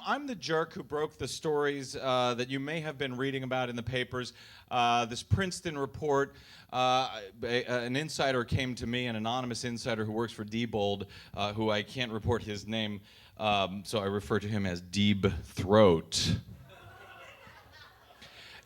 I'm the jerk who broke the stories that you may have been reading about in the papers. This Princeton report, an insider came to me, an anonymous insider who works for Diebold, who I can't report his name, so I refer to him as Deeb Throat.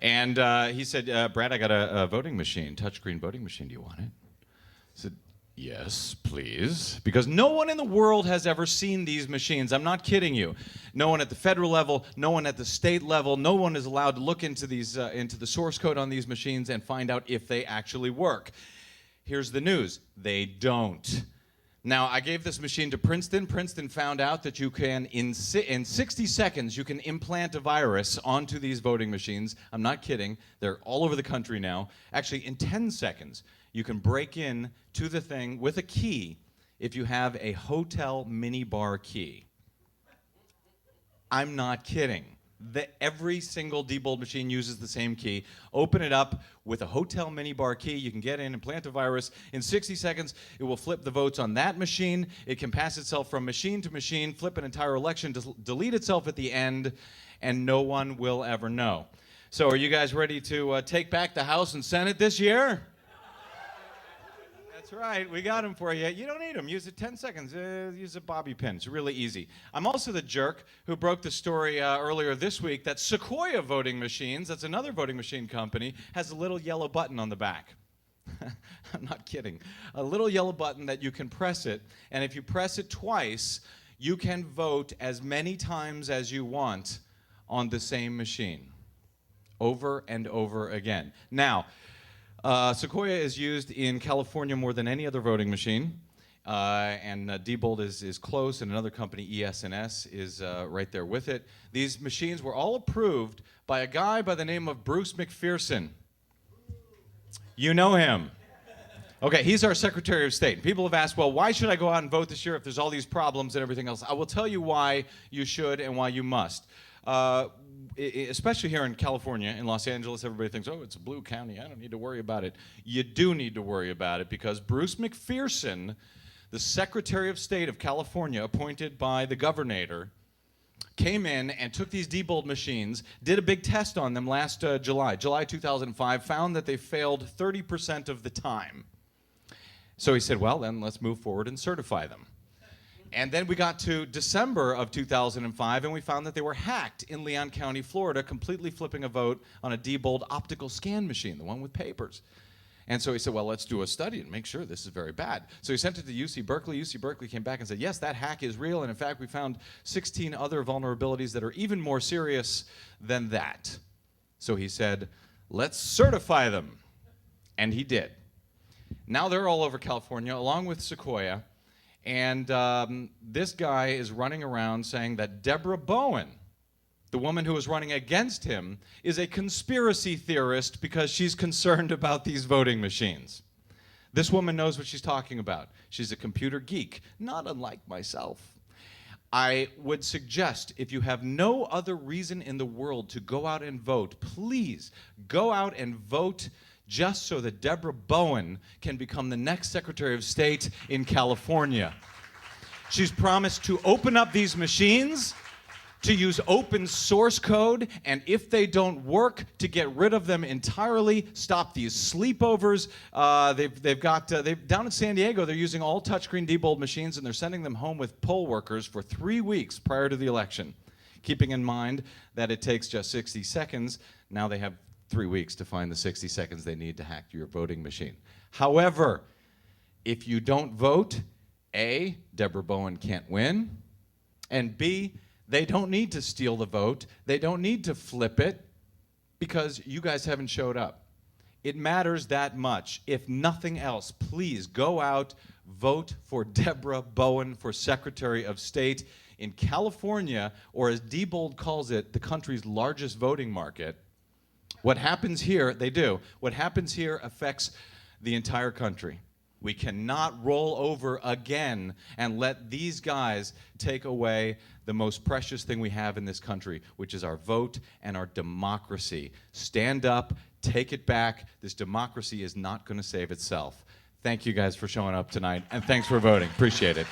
And he said, Brad, I got a voting machine, touchscreen voting machine. Do you want it? I said, yes, please. Because no one in the world has ever seen these machines. I'm not kidding you. No one at the federal level, no one at the state level, no one is allowed to look into these, into the source code on these machines and find out if they actually work. Here's the news. They don't. Now, I gave this machine to Princeton. Princeton found out that you can, in 60 seconds, you can implant a virus onto these voting machines. I'm not kidding. They're all over the country now. Actually, in 10 seconds, you can break in to the thing with a key if you have a hotel minibar key. I'm not kidding. Every single Diebold machine uses the same key. Open it up with a hotel minibar key. You can get in and plant a virus. In 60 seconds, it will flip the votes on that machine. It can pass itself from machine to machine, flip an entire election, delete itself at the end, and no one will ever know. So are you guys ready to take back the House and Senate this year? That's right, we got them for you. You don't need them. Use it 10 seconds. Use a bobby pin. It's really easy. I'm also the jerk who broke the story earlier this week that Sequoia Voting Machines, that's another voting machine company, has a little yellow button on the back. I'm not kidding. A little yellow button that you can press it, and if you press it twice, you can vote as many times as you want on the same machine, over and over again. Now, Sequoia is used in California more than any other voting machine, and Diebold is close, and another company, ES&S, is right there with it. These machines were all approved by a guy by the name of Bruce McPherson. You know him. Okay, he's our Secretary of State. People have asked, well, why should I go out and vote this year if there's all these problems and everything else? I will tell you why you should and why you must. Especially here in California, in Los Angeles, everybody thinks, oh, it's a blue county, I don't need to worry about it. You do need to worry about it because Bruce McPherson, the Secretary of State of California, appointed by the governor, came in and took these Diebold machines, did a big test on them last July 2005, found that they failed 30% of the time. So he said, well, then let's move forward and certify them. And then we got to December of 2005, and we found that they were hacked in Leon County, Florida, completely flipping a vote on a Diebold optical scan machine, the one with papers. And so he said, well, let's do a study and make sure this is very bad. So he sent it to UC Berkeley. UC Berkeley came back and said, yes, that hack is real, and in fact, we found 16 other vulnerabilities that are even more serious than that. So he said, let's certify them. And he did. Now they're all over California, along with Sequoia. And this guy is running around saying that Deborah Bowen, the woman who is running against him, is a conspiracy theorist because she's concerned about these voting machines. This woman knows what she's talking about. She's a computer geek, not unlike myself. I would suggest, if you have no other reason in the world to go out and vote, please go out and vote just so that Deborah Bowen can become the next Secretary of State in California. She's promised to open up these machines, to use open source code, and if they don't work, to get rid of them entirely, stop these sleepovers. Down in San Diego, they're using all touchscreen Diebold machines, and they're sending them home with poll workers for 3 weeks prior to the election. Keeping in mind that it takes just 60 seconds, now they have 3 weeks to find the 60 seconds they need to hack your voting machine. However, if you don't vote, A, Deborah Bowen can't win, and B, they don't need to steal the vote. They don't need to flip it because you guys haven't showed up. It matters that much. If nothing else, please go out, vote for Deborah Bowen for Secretary of State in California, or as Diebold calls it, the country's largest voting market. What happens here, they do. What happens here affects the entire country. We cannot roll over again and let these guys take away the most precious thing we have in this country, which is our vote and our democracy. Stand up, take it back. This democracy is not going to save itself. Thank you guys for showing up tonight, and thanks for voting. Appreciate it.